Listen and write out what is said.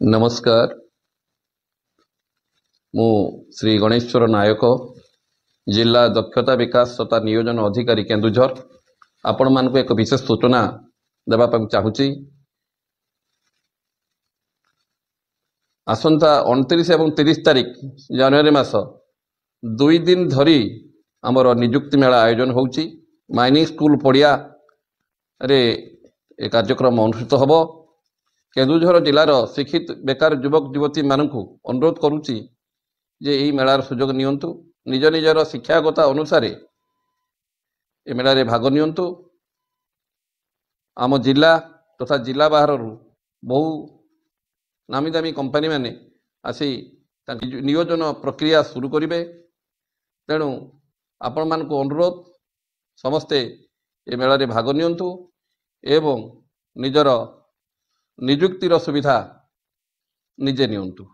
नमस्कार। मु श्री गणेश्वर नायक, जिला दक्षता विकास तथा नियोजन अधिकारी केन्दुझर। आपण मानक एक विशेष सूचना देवाई चाहूँगी। आसंता 29 और 30 तारिख जनवरी मास 2 दिन धरी आमर निजुक्ति मेला आयोजन होउची। माइनिंग स्कूल पड़िया रे ए कार्यक्रम अनुष्ठित होब। केन्दुझर जिलार शिक्षित बेकार युवक युवती मानकु अनुरोध करुच्ची जे यही मेलार सुजोग नियंतु, निज निजर शिक्षागत अनुसार ए मेलार भाग नियंतु। आम जिला तथा जिला बाहर बहु नामी दामी कंपनी मैंने आसी नियोजन प्रक्रिया शुरू करेंगे। तेणु आपण मानक अनुरोध समस्ते ए मेलार भाग नियंतु एवं निजर निजुक्तिर सुविधा निजे नियंतु।